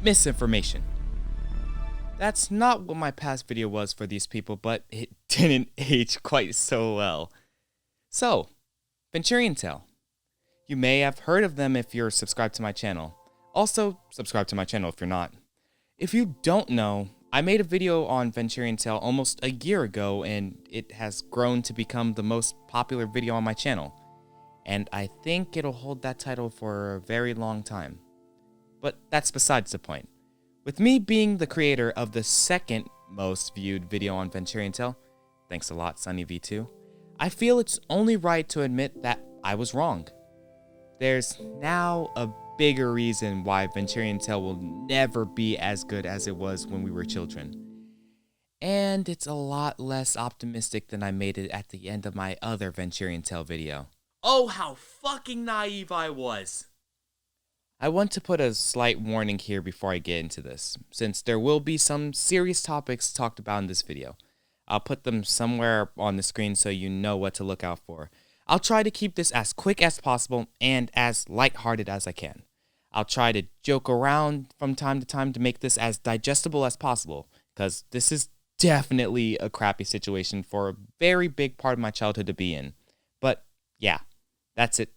misinformation. That's not what my past video was for these people, but it didn't age quite so well. So, Venturiantale. You may have heard of them if you're subscribed to my channel. Also, subscribe to my channel if you're not. If you don't know, I made a video on Venturiantale almost a year ago, and it has grown to become the most popular video on my channel. And I think it'll hold that title for a very long time. But that's besides the point. With me being the creator of the second most viewed video on Venturiantale, thanks a lot SunnyV2, I feel it's only right to admit that I was wrong. There's now a bigger reason why Venturiantale will never be as good as it was when we were children. And it's a lot less optimistic than I made it at the end of my other Venturiantale video. Oh, how fucking naive I was! I want to put a slight warning here before I get into this, since there will be some serious topics talked about in this video. I'll put them somewhere on the screen so you know what to look out for. I'll try to keep this as quick as possible and as lighthearted as I can. I'll try to joke around from time to time to make this as digestible as possible, because this is definitely a crappy situation for a very big part of my childhood to be in. But yeah, that's it.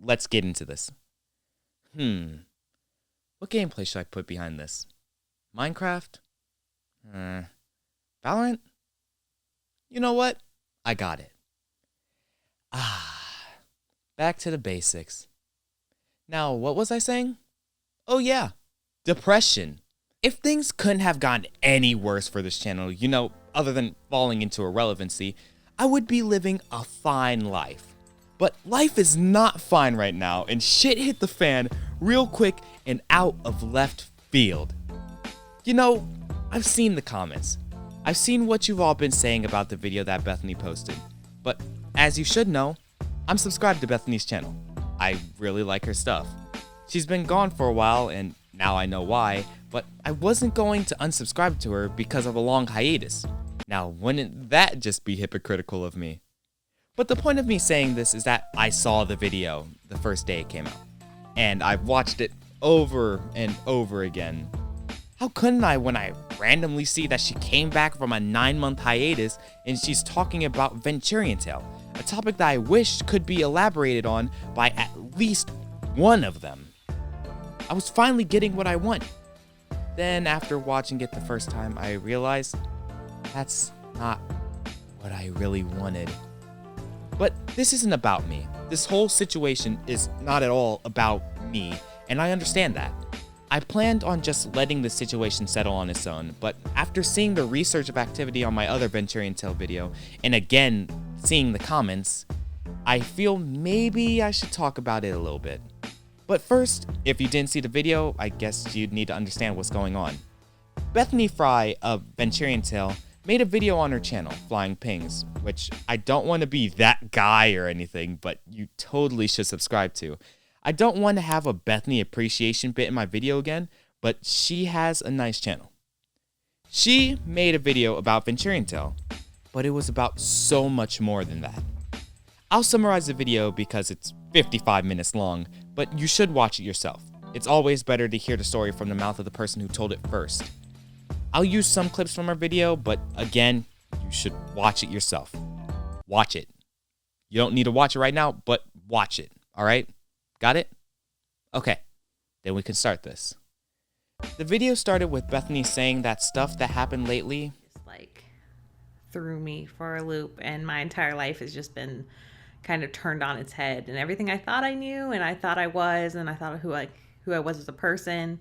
Let's get into this. What gameplay should I put behind this? Minecraft? Valorant? You know what? I got it. Back to the basics. Now, what was I saying? Oh yeah, depression. If things couldn't have gotten any worse for this channel, you know, other than falling into irrelevancy, I would be living a fine life. But life is not fine right now, and shit hit the fan real quick and out of left field. You know, I've seen the comments. I've seen what you've all been saying about the video that Bethany posted. But as you should know, I'm subscribed to Bethany's channel. I really like her stuff. She's been gone for a while, and now I know why, but I wasn't going to unsubscribe to her because of a long hiatus. Now, wouldn't that just be hypocritical of me? But the point of me saying this is that I saw the video the first day it came out, and I've watched it over and over again. How couldn't I when I randomly see that she came back from a 9-month hiatus and she's talking about Venturiantale, a topic that I wish could be elaborated on by at least one of them. I was finally getting what I want. Then after watching it the first time, I realized that's not what I really wanted. But this isn't about me. This whole situation is not at all about me, and I understand that. I planned on just letting the situation settle on its own, but after seeing the research of activity on my other Venturiantale video, and again seeing the comments, I feel maybe I should talk about it a little bit. But first, if you didn't see the video, I guess you'd need to understand what's going on. Bethany Fry of Venturiantale made a video on her channel, Flying Pings, which I don't want to be that guy or anything, but you totally should subscribe to. I don't want to have a Bethany appreciation bit in my video again, but she has a nice channel. She made a video about Venturiantale, but it was about so much more than that. I'll summarize the video because it's 55 minutes long, but you should watch it yourself. It's always better to hear the story from the mouth of the person who told it first. I'll use some clips from our video, but again, you should watch it yourself. Watch it. You don't need to watch it right now, but watch it, all right? Got it? Okay, then we can start this. The video started with Bethany saying that stuff that happened lately just like threw me for a loop, and my entire life has just been kind of turned on its head, and everything I thought I knew and I thought I was, and I thought who I was as a person,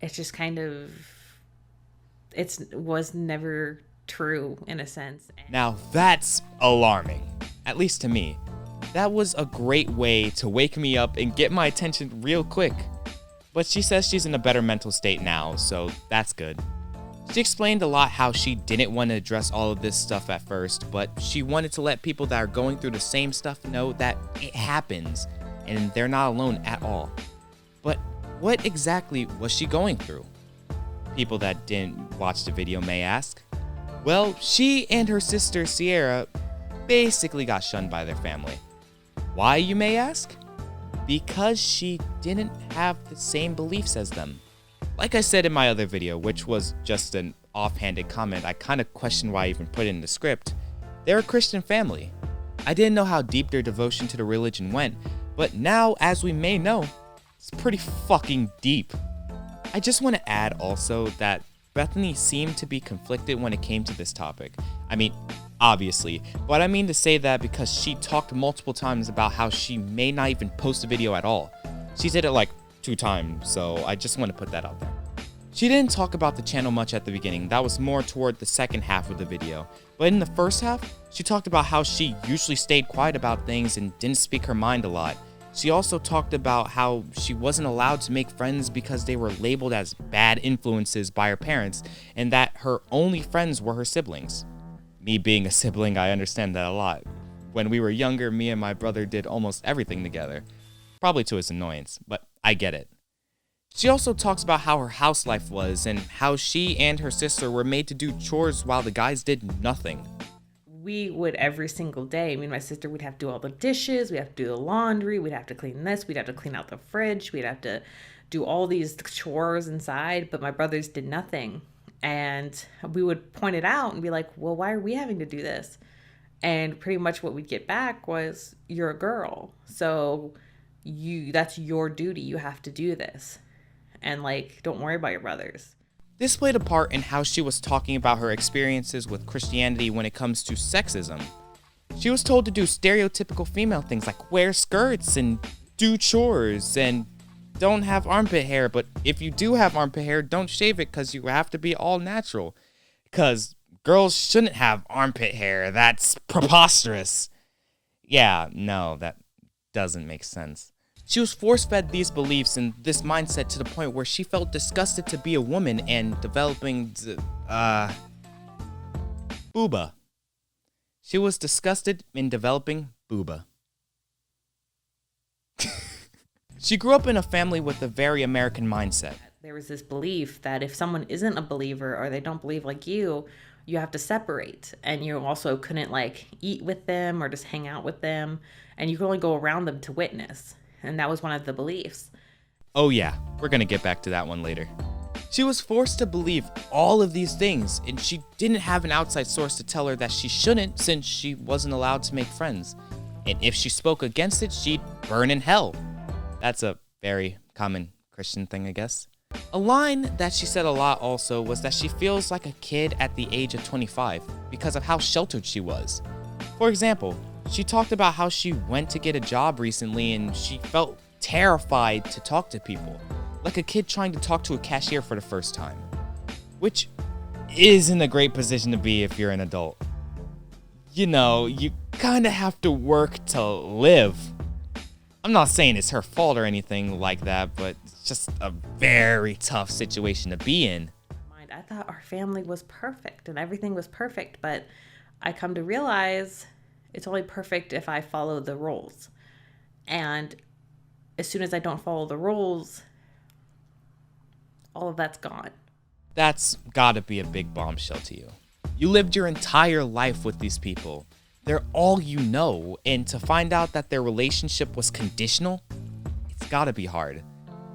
it's just kind of, was never true in a sense. Now that's alarming, at least to me. That was a great way to wake me up and get my attention real quick. But she says she's in a better mental state now, so that's good. She explained a lot how she didn't want to address all of this stuff at first, but she wanted to let people that are going through the same stuff know that it happens and they're not alone at all. But what exactly was she going through? People that didn't watch the video may ask. Well, she and her sister Sierra basically got shunned by their family. Why, you may ask? because she didn't have the same beliefs as them. Like I said in my other video, which was just an offhanded comment, I kind of questioned why I even put it in the script. They're a Christian family. I didn't know how deep their devotion to the religion went, but now, as we may know, it's pretty fucking deep. I just want to add also that Bethany seemed to be conflicted when it came to this topic. I mean, obviously, but I mean to say that because she talked multiple times about how she may not even post a video at all. She did it like 2 times, so I just want to put that out there. She didn't talk about the channel much at the beginning. That was more toward the second half of the video. But in the first half, she talked about how she usually stayed quiet about things and didn't speak her mind a lot. She also talked about how she wasn't allowed to make friends because they were labeled as bad influences by her parents, and that her only friends were her siblings. Me being a sibling, I understand that a lot. When we were younger, me and my brother did almost everything together. Probably to his annoyance, but I get it. She also talks about how her house life was and how she and her sister were made to do chores while the guys did nothing. We would every single day, me and my sister, we'd have to do all the dishes, we'd have to do the laundry, we'd have to clean this, we'd have to clean out the fridge, we'd have to do all these chores inside, but my brothers did nothing. And we would point it out and be like, well, why are we having to do this? And pretty much what we'd get back was, you're a girl, so that's your duty, you have to do this. And like, don't worry about your brothers. This played a part in how she was talking about her experiences with Christianity when it comes to sexism. She was told to do stereotypical female things like wear skirts and do chores and don't have armpit hair, but if you do have armpit hair, don't shave it because you have to be all natural. Because girls shouldn't have armpit hair, that's preposterous. Yeah, no, that doesn't make sense. She was force-fed these beliefs and this mindset to the point where she felt disgusted to be a woman and developing, booba. She was disgusted in developing booba. She grew up in a family with a very American mindset. There was this belief that if someone isn't a believer or they don't believe like you have to separate. And you also couldn't like eat with them or just hang out with them. And you could only go around them to witness. And that was one of the beliefs. Oh yeah, we're gonna get back to that one later. She was forced to believe all of these things, and she didn't have an outside source to tell her that she shouldn't since she wasn't allowed to make friends. And if she spoke against it, she'd burn in hell. That's a very common Christian thing, I guess. A line that she said a lot also was that she feels like a kid at the age of 25 because of how sheltered she was. For example, she talked about how she went to get a job recently and she felt terrified to talk to people, like a kid trying to talk to a cashier for the first time, which isn't a great position to be if you're an adult. You know, you kind of have to work to live. I'm not saying it's her fault or anything like that, but it's just a very tough situation to be in. I thought our family was perfect and everything was perfect, but I come to realize it's only perfect if I follow the rules. And as soon as I don't follow the rules, all of that's gone. That's gotta be a big bombshell to you. You lived your entire life with these people. They're all you know, and to find out that their relationship was conditional, it's gotta be hard.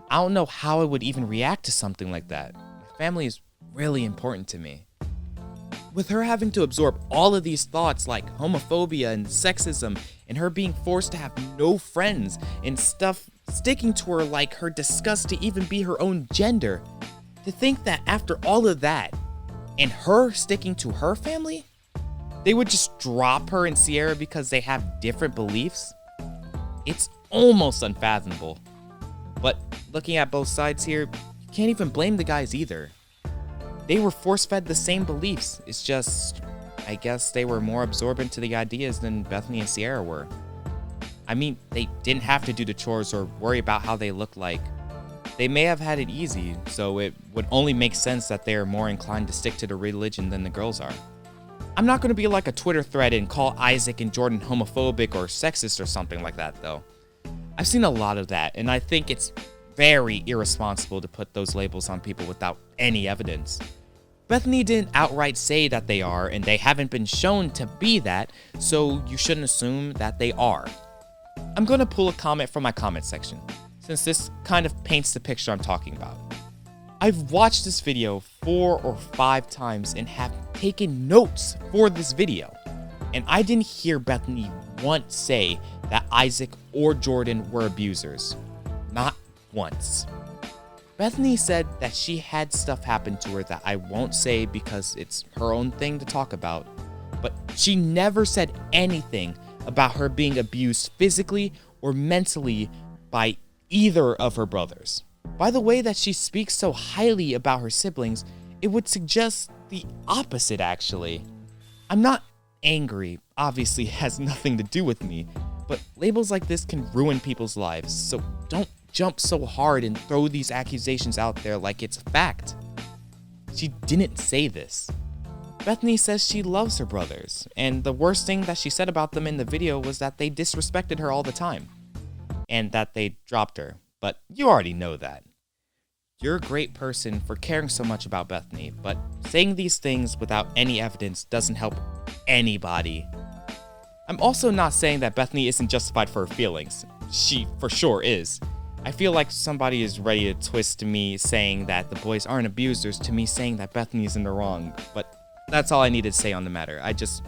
I don't know how I would even react to something like that. My family is really important to me. With her having to absorb all of these thoughts like homophobia and sexism, and her being forced to have no friends and stuff sticking to her like her disgust to even be her own gender, to think that after all of that, and her sticking to her family, they would just drop her and Sierra because they have different beliefs, it's almost unfathomable. But looking at both sides here, you can't even blame the guys either. They were force-fed the same beliefs. It's just, I guess they were more absorbent to the ideas than Bethany and Sierra were. I mean, they didn't have to do the chores or worry about how they looked like. They may have had it easy, so it would only make sense that they are more inclined to stick to the religion than the girls are. I'm not going to be like a Twitter thread and call Isaac and Jordan homophobic or sexist or something like that, though. I've seen a lot of that, and I think it's very irresponsible to put those labels on people without any evidence. Bethany didn't outright say that they are, and they haven't been shown to be that, so you shouldn't assume that they are. I'm going to pull a comment from my comment section, since this kind of paints the picture I'm talking about. I've watched this video 4 or 5 times and have taken notes for this video, and I didn't hear Bethany once say that Isaac or Jordan were abusers. Not once. Bethany said that she had stuff happen to her that I won't say because it's her own thing to talk about, but she never said anything about her being abused physically or mentally by either of her brothers. By the way that she speaks so highly about her siblings, it would suggest the opposite actually. I'm not angry, obviously it has nothing to do with me, but labels like this can ruin people's lives, so don't jump so hard and throw these accusations out there like it's a fact. She didn't say this. Bethany says she loves her brothers, and the worst thing that she said about them in the video was that they disrespected her all the time, and that they dropped her, but you already know that. You're a great person for caring so much about Bethany, but saying these things without any evidence doesn't help anybody. I'm also not saying that Bethany isn't justified for her feelings. She for sure is. I feel like somebody is ready to twist me saying that the boys aren't abusers to me saying that Bethany is in the wrong, but that's all I needed to say on the matter. I just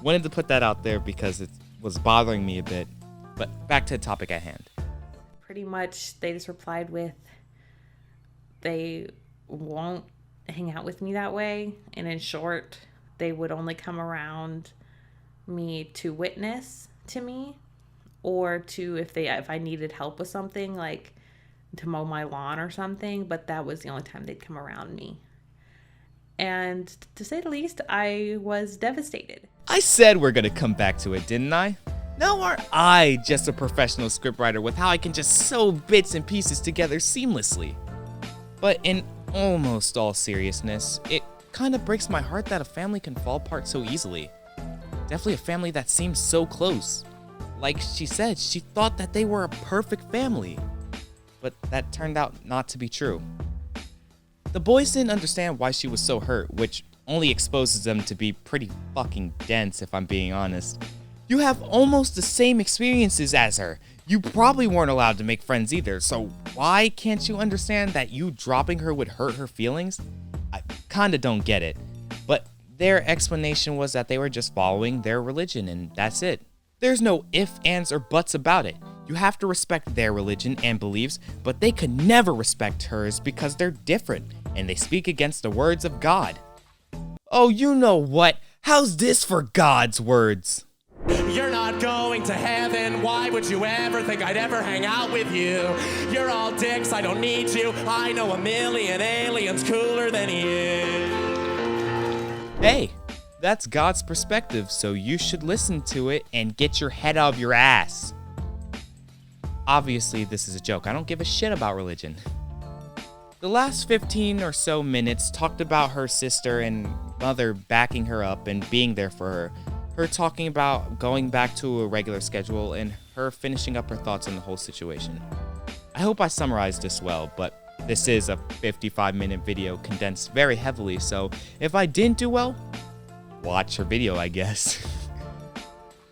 wanted to put that out there because it was bothering me a bit. But back to the topic at hand. Pretty much they just replied with, they won't hang out with me that way. And in short, they would only come around me to witness to me, or to if I needed help with something, like to mow my lawn or something, but that was the only time they'd come around me. And to say the least, I was devastated. I said we're gonna come back to it, didn't I? Now aren't I just a professional scriptwriter with how I can just sew bits and pieces together seamlessly? But in almost all seriousness, it kind of breaks my heart that a family can fall apart so easily. Definitely a family that seems so close. Like she said, she thought that they were a perfect family. But that turned out not to be true. The boys didn't understand why she was so hurt, which only exposes them to be pretty fucking dense if I'm being honest. You have almost the same experiences as her. You probably weren't allowed to make friends either, so why can't you understand that you dropping her would hurt her feelings? I kinda don't get it. But their explanation was that they were just following their religion and that's it. There's no ifs, ands, or buts about it. You have to respect their religion and beliefs, but they could never respect hers because they're different and they speak against the words of God. Oh, you know what? How's this for God's words? You're not going to heaven, why would you ever think I'd ever hang out with you? You're all dicks, I don't need you, I know a million aliens cooler than you. Hey, that's God's perspective, so you should listen to it and get your head out of your ass. Obviously, this is a joke, I don't give a shit about religion. The last 15 or so minutes talked about her sister and mother backing her up and being there for her. Her talking about going back to a regular schedule and her finishing up her thoughts on the whole situation. I hope I summarized this well, but this is a 55-minute video condensed very heavily, so if I didn't do well, watch her video, I guess.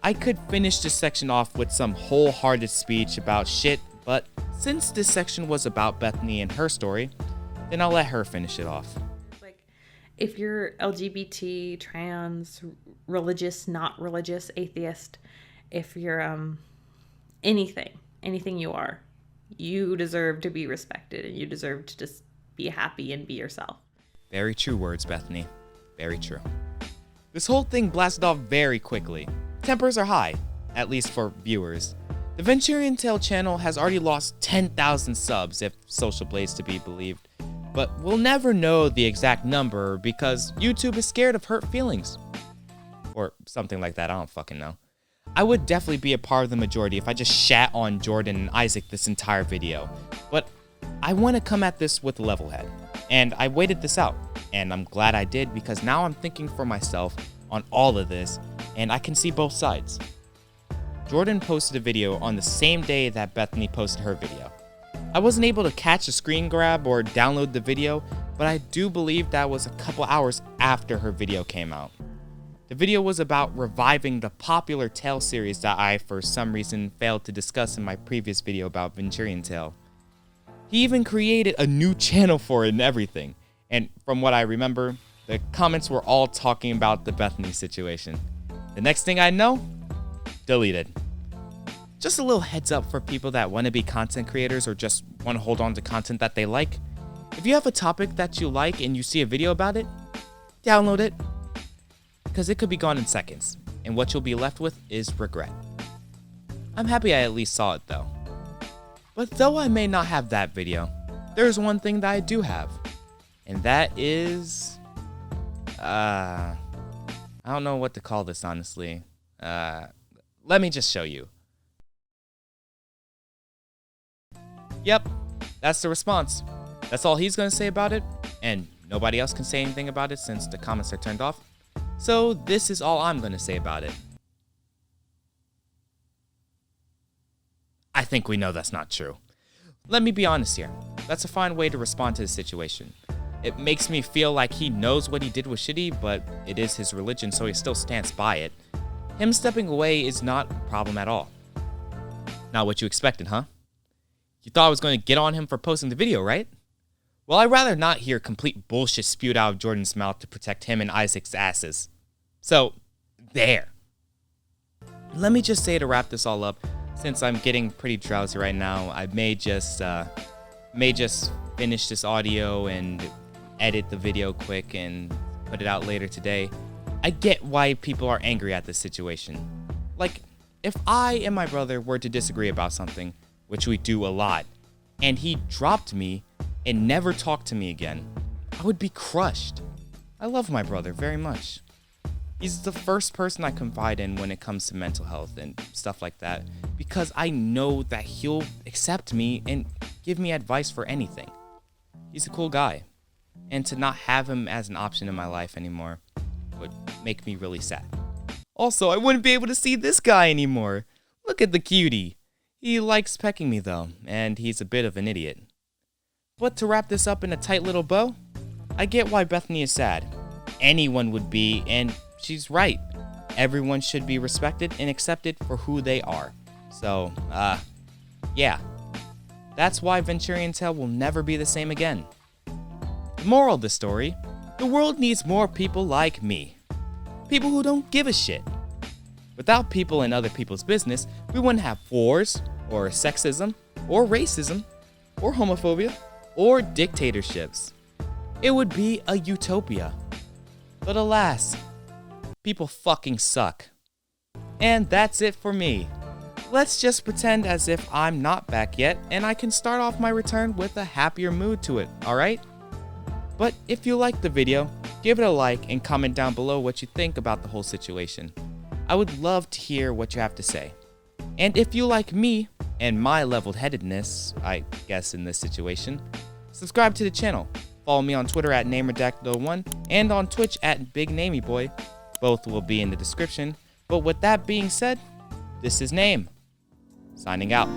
I could finish this section off with some wholehearted speech about shit, but since this section was about Bethany and her story, then I'll let her finish it off. If you're LGBT, trans, religious, not religious, atheist, if you're anything you are, you deserve to be respected and you deserve to just be happy and be yourself. Very true words, Bethany. Very true. This whole thing blasted off very quickly. Tempers are high, at least for viewers. The Venturiantale channel has already lost 10,000 subs if Social Blade's to be believed. But we'll never know the exact number because YouTube is scared of hurt feelings. Or something like that, I don't fucking know. I would definitely be a part of the majority if I just shat on Jordan and Isaac this entire video. But I want to come at this with a level head. And I waited this out. And I'm glad I did because now I'm thinking for myself on all of this and I can see both sides. Jordan posted a video on the same day that Bethany posted her video. I wasn't able to catch a screen grab or download the video, but I do believe that was a couple hours after her video came out. The video was about reviving the popular Tale series that I, for some reason, failed to discuss in my previous video about Venturiantale. He even created a new channel for it and everything. And from what I remember, the comments were all talking about the Bethany situation. The next thing I know, deleted. Just a little heads up for people that want to be content creators or just want to hold on to content that they like. If you have a topic that you like and you see a video about it, download it, because it could be gone in seconds, and what you'll be left with is regret. I'm happy I at least saw it though. But though I may not have that video, there's one thing that I do have, and that is, I don't know what to call this honestly. Let me just show you. Yep, that's the response. That's all he's gonna say about it, and nobody else can say anything about it since the comments are turned off. So this is all I'm gonna say about it. I think we know that's not true. Let me be honest here. That's a fine way to respond to the situation. It makes me feel like he knows what he did was shitty, but it is his religion, so he still stands by it. Him stepping away is not a problem at all. Not what you expected, huh? You thought I was going to get on him for posting the video, right? Well, I'd rather not hear complete bullshit spewed out of Jordan's mouth to protect him and Isaac's asses. So, there. Let me just say to wrap this all up, since I'm getting pretty drowsy right now, I may just finish this audio and edit the video quick and put it out later today. I get why people are angry at this situation. Like, if I and my brother were to disagree about something, which we do a lot, and he dropped me and never talked to me again, I would be crushed. I love my brother very much. He's the first person I confide in when it comes to mental health and stuff like that, because I know that he'll accept me and give me advice for anything. He's a cool guy, and to not have him as an option in my life anymore would make me really sad. Also, I wouldn't be able to see this guy anymore. Look at the cutie. He likes pecking me though, and he's a bit of an idiot. But to wrap this up in a tight little bow, I get why Bethany is sad. Anyone would be, and she's right. Everyone should be respected and accepted for who they are. So, yeah. That's why Venturiantale will never be the same again. The moral of the story, the world needs more people like me. People who don't give a shit. Without people in other people's business, we wouldn't have wars, or sexism, or racism, or homophobia, or dictatorships. It would be a utopia. But alas, people fucking suck. And that's it for me. Let's just pretend as if I'm not back yet, and I can start off my return with a happier mood to it, alright? But if you liked the video, give it a like and comment down below what you think about the whole situation. I would love to hear what you have to say. And if you like me, and my level-headedness, I guess in this situation, subscribe to the channel. Follow me on Twitter at NameRedacted01 and on Twitch at BigNameyBoi. Both will be in the description. But with that being said, this is Name, signing out.